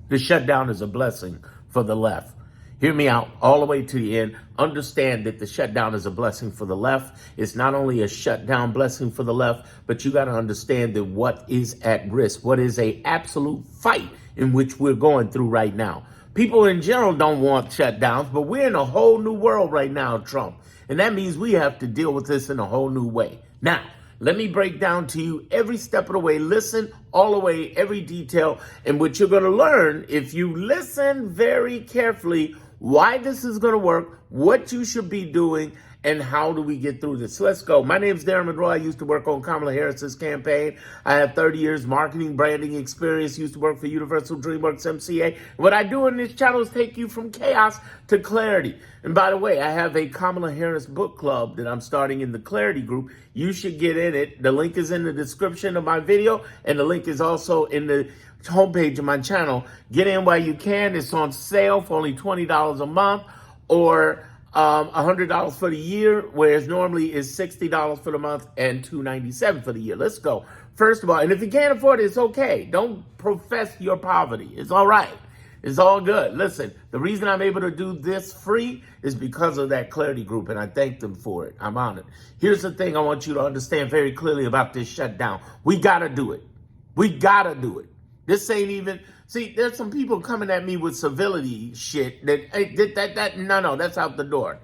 The shutdown is a blessing for the left. Hear me out all the way to the end. Understand that the shutdown is a blessing for the left. It's not only a shutdown blessing for the left, but you got to understand that what is at risk, what is a absolute fight in which we're going through right now. People in general don't want shutdowns, but we're in a whole new world right now, Trump. And that means we have to deal with this in a whole new way. Now, let me break down to you every step of the way. Listen all the way, every detail. And what you're going to learn, if you listen very carefully, why this is going to work, what you should be doing, and how do we get through this. So let's go. My name is Monroe. I used to work on Kamala Harris's campaign. I have 30 years marketing, branding experience. Used to work for Universal DreamWorks MCA. What I do in this channel is take you from chaos to clarity. And by the way, I have a Kamala Harris book club that I'm starting in the Clarity group. You should get in it. The link is in the description of my video, and the link is also in the homepage of my channel. Get in while you can. It's on sale for only $20 a month, or $100 for the year, whereas normally is $60 for the month and $297 for the year. Let's go. First of all, and if you can't afford it, it's okay. Don't profess your poverty. It's all right. It's all good. Listen, the reason I'm able to do this free is because of that Clarity group, and I thank them for it. I'm honored. Here's the thing I want you to understand very clearly about this shutdown. We got to do it. We got to do it. This ain't even, see, there's some people coming at me with civility shit no, that's out the door.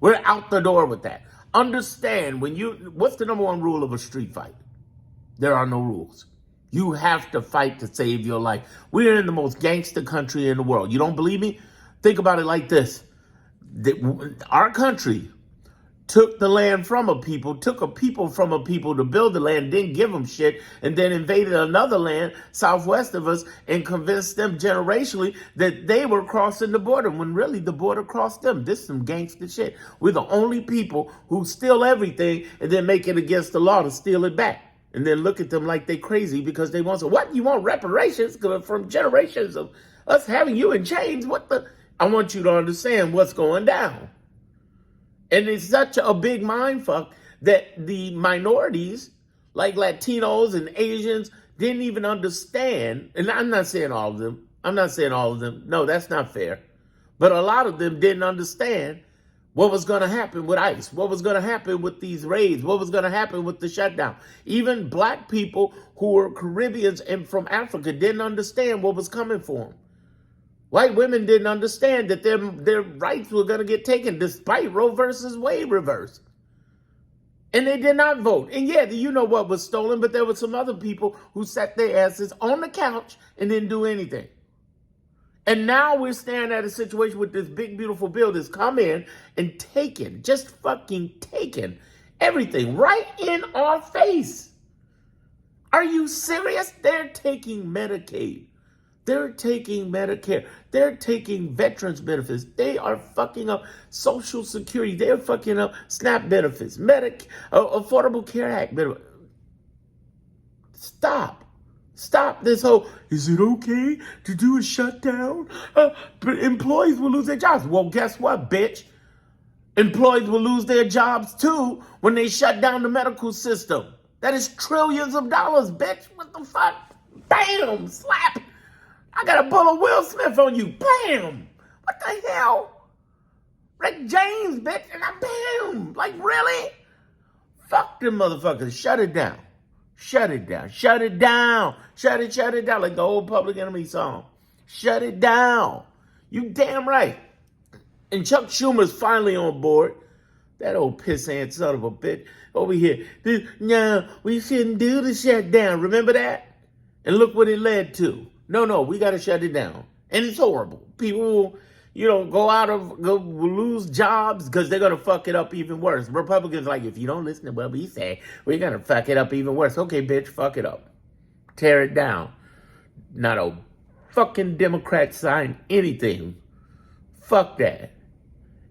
We're out the door with that. Understand, what's the number one rule of a street fight? There are no rules. You have to fight to save your life. We're in the most gangster country in the world. You don't believe me? Think about it like this. Our country took the land from a people, took a people from a people to build the land, didn't give them shit, and then invaded another land southwest of us and convinced them generationally that they were crossing the border when really the border crossed them. This is some gangster shit. We're the only people who steal everything and then make it against the law to steal it back. And then look at them like they crazy because they want to, what? You want reparations from generations of us having you in chains? What the? I want you to understand what's going down. And it's such a big mindfuck that the minorities, like Latinos and Asians, didn't even understand. And I'm not saying all of them. I'm not saying all of them. No, that's not fair. But a lot of them didn't understand what was going to happen with ICE, what was going to happen with these raids, what was going to happen with the shutdown. Even black people who were Caribbeans and from Africa didn't understand what was coming for them. White women didn't understand that their rights were going to get taken despite Roe versus Wade reversed. And they did not vote. And yeah, you know what was stolen, but there were some other people who sat their asses on the couch and didn't do anything. And now we're staring at a situation with this big, beautiful bill that's come in and taken, just fucking taken everything right in our face. Are you serious? They're taking Medicaid. They're taking Medicare. They're taking veterans benefits. They are fucking up Social Security. They're fucking up SNAP benefits, Affordable Care Act benefits. Stop this whole, is it okay to do a shutdown? Employees will lose their jobs. Well, guess what, bitch? Employees will lose their jobs too when they shut down the medical system. That is trillions of dollars, bitch. What the fuck? Bam! Slap! I got to pull a Will Smith on you. Bam! What the hell? Rick James, bitch. And bam! Like, really? Fuck them motherfuckers. Shut it down. Shut it down. Shut it down. Shut it down. Like the old Public Enemy song. Shut it down. You damn right. And Chuck Schumer's finally on board. That old pissant son of a bitch over here. No, we shouldn't do the shutdown. Remember that? And look what it led to. No, we got to shut it down. And it's horrible. People will, go lose jobs because they're going to fuck it up even worse. Republicans like, if you don't listen to what we say, we're going to fuck it up even worse. Okay, bitch, fuck it up. Tear it down. Not a fucking Democrat sign anything. Fuck that.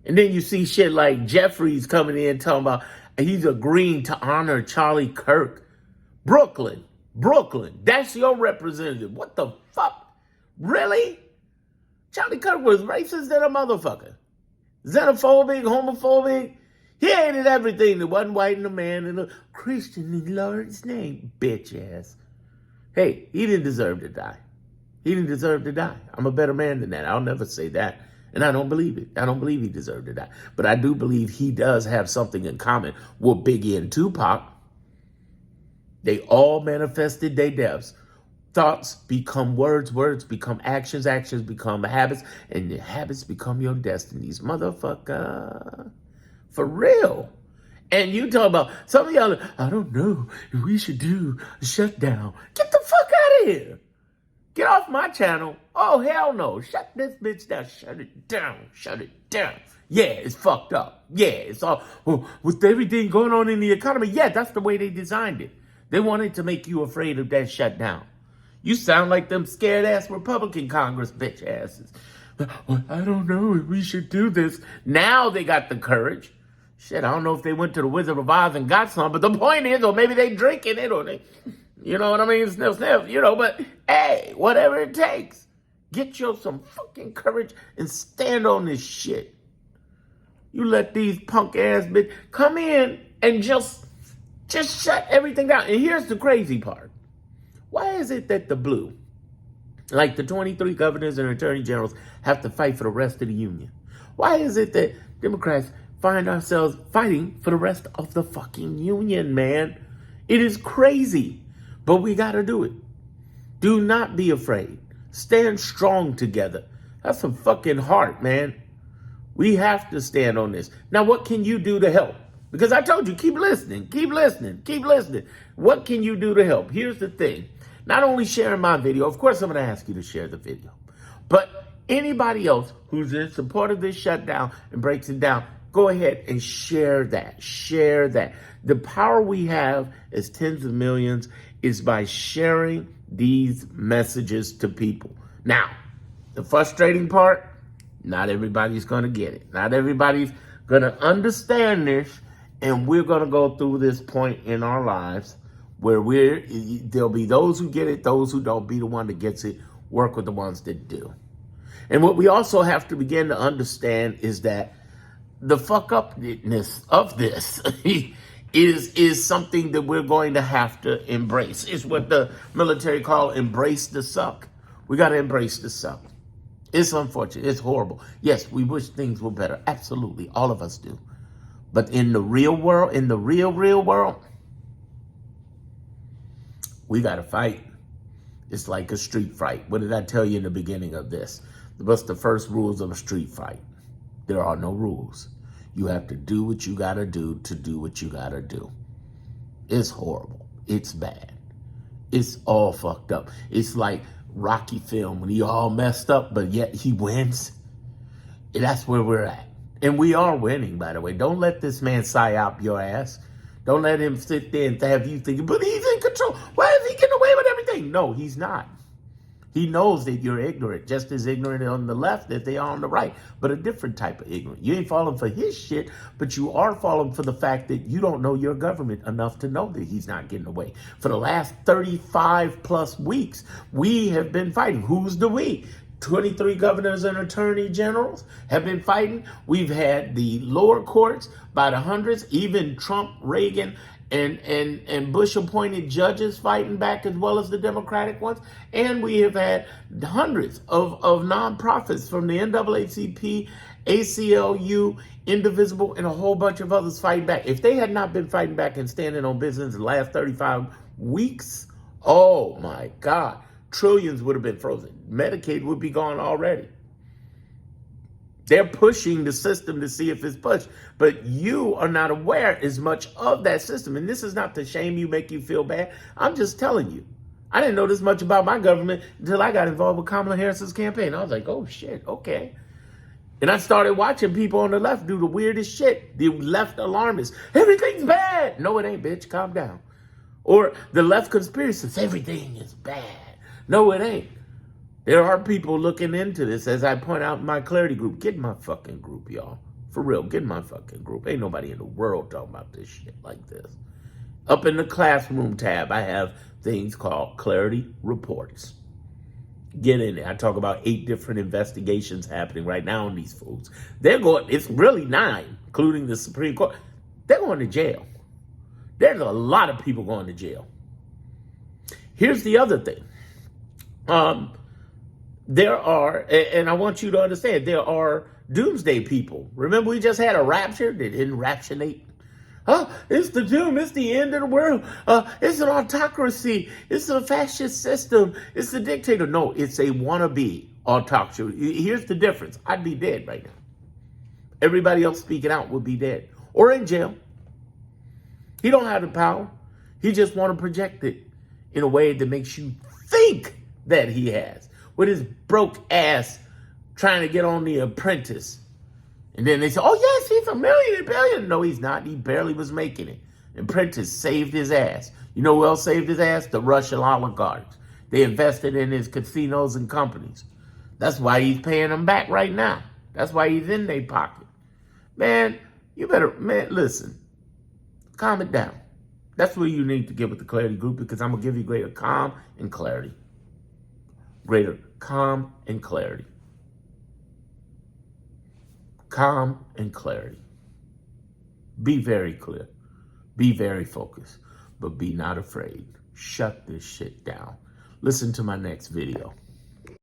And then you see shit like Jeffries coming in talking about he's agreeing to honor Charlie Kirk. Brooklyn, that's your representative. What the fuck? Really? Charlie Kirk was racist than a motherfucker. Xenophobic, homophobic. He hated everything that wasn't white and a man and a Christian in Lord's name. Bitch ass. Hey, he didn't deserve to die. He didn't deserve to die. I'm a better man than that. I'll never say that. And I don't believe it. I don't believe he deserved to die. But I do believe he does have something in common with Biggie and Tupac. They all manifested their deaths. Thoughts become words, words become actions, actions become habits, and your habits become your destinies. Motherfucker. For real. And you talk about, some of y'all, I don't know if we should do a shutdown. Get the fuck out of here. Get off my channel. Oh, hell no. Shut this bitch down. Shut it down. Shut it down. Yeah, it's fucked up. Yeah, it's all, with everything going on in the economy. Yeah, that's the way they designed it. They wanted to make you afraid of that shutdown. You sound like them scared-ass Republican Congress bitch asses. I don't know if we should do this. Now they got the courage. Shit, I don't know if they went to the Wizard of Oz and got some, but the point is, or maybe they drinking it, or they, you know what I mean, sniff, sniff, you know, but hey, whatever it takes, get you some fucking courage and stand on this shit. You let these punk-ass bitch come in and just shut everything down. And here's the crazy part. Why is it that the blue, like the 23 governors and attorney generals, have to fight for the rest of the union? Why is it that Democrats find ourselves fighting for the rest of the fucking union, man? It is crazy, but we got to do it. Do not be afraid. Stand strong together. That's some fucking heart, man. We have to stand on this. Now, what can you do to help? Because I told you, keep listening, keep listening, keep listening. What can you do to help? Here's the thing. Not only sharing my video, of course I'm going to ask you to share the video, but anybody else who's in support of this shutdown and breaks it down, go ahead and share that. Share that. The power we have as tens of millions is by sharing these messages to people. Now, the frustrating part, not everybody's going to get it. Not everybody's going to understand this, and we're going to go through this point in our lives where there'll be those who get it, those who don't. Be the one that gets it. Work with the ones that do. And what we also have to begin to understand is that the fuck upness of this is something that we're going to have to embrace. It's what the military call embrace the suck. We got to embrace the suck. It's unfortunate. It's horrible. Yes, we wish things were better. Absolutely. All of us do. But in the real world, in the real world, we got to fight. It's like a street fight. What did I tell you in the beginning of this? What's the first rules of a street fight? There are no rules. You have to do what you got to do what you got to do. It's horrible. It's bad. It's all fucked up. It's like Rocky film when he all messed up, but yet he wins. That's where we're at. And we are winning, by the way. Don't let this man psyop your ass. Don't let him sit there and have you thinking, but he's in control. Why is he getting away with everything? No, he's not. He knows that you're ignorant, just as ignorant on the left as they are on the right, but a different type of ignorant. You ain't falling for his shit, but you are falling for the fact that you don't know your government enough to know that he's not getting away. For the last 35 plus weeks, we have been fighting. Who's the we? 23 governors and attorney generals have been fighting. We've had the lower courts by the hundreds, even Trump, Reagan, and Bush appointed judges fighting back, as well as the Democratic ones. And we have had hundreds of nonprofits from the NAACP, ACLU, Indivisible, and a whole bunch of others fighting back. If they had not been fighting back and standing on business in the last 35 weeks, oh my God, trillions would have been frozen. Medicaid would be gone already. They're pushing the system to see if it's pushed, but you are not aware as much of that system. And this is not to shame you, make you feel bad. I'm just telling you. I didn't know this much about my government until I got involved with Kamala Harris's campaign. I was like, oh shit, okay. And I started watching people on the left do the weirdest shit. The left alarmists. Everything's bad. No, it ain't, bitch. Calm down. Or the left conspiracists. Everything is bad. No, it ain't. There are people looking into this, as I point out in my clarity group. Get in my fucking group, y'all. For real, get in my fucking group. Ain't nobody in the world talking about this shit like this. Up in the classroom tab, I have things called clarity reports. Get in there. I talk about 8 different investigations happening right now on these fools. They're going, it's really 9, including the Supreme Court. They're going to jail. There's a lot of people going to jail. Here's the other thing. There are, and I want you to understand, there are doomsday people. Remember, we just had a rapture that didn't raptionate. It's the doom. It's the end of the world. It's an autocracy. It's a fascist system. It's a dictator. No, it's a wannabe autocracy. Here's the difference. I'd be dead right now. Everybody else speaking out would be dead or in jail. He don't have the power. He just want to project it in a way that makes you think that he has. With his broke ass trying to get on The Apprentice. And then they say, oh, yes, he's a million, billion. No, he's not. He barely was making it. Apprentice saved his ass. You know who else saved his ass? The Russian oligarchs. They invested in his casinos and companies. That's why he's paying them back right now. That's why he's in their pocket. Man, you better, listen. Calm it down. That's what you need to get with the Clarity Group, because I'm going to give you greater calm and clarity. Greater calm and clarity. Calm and clarity. Be very clear. Be very focused. But be not afraid. Shut this shit down. Listen to my next video.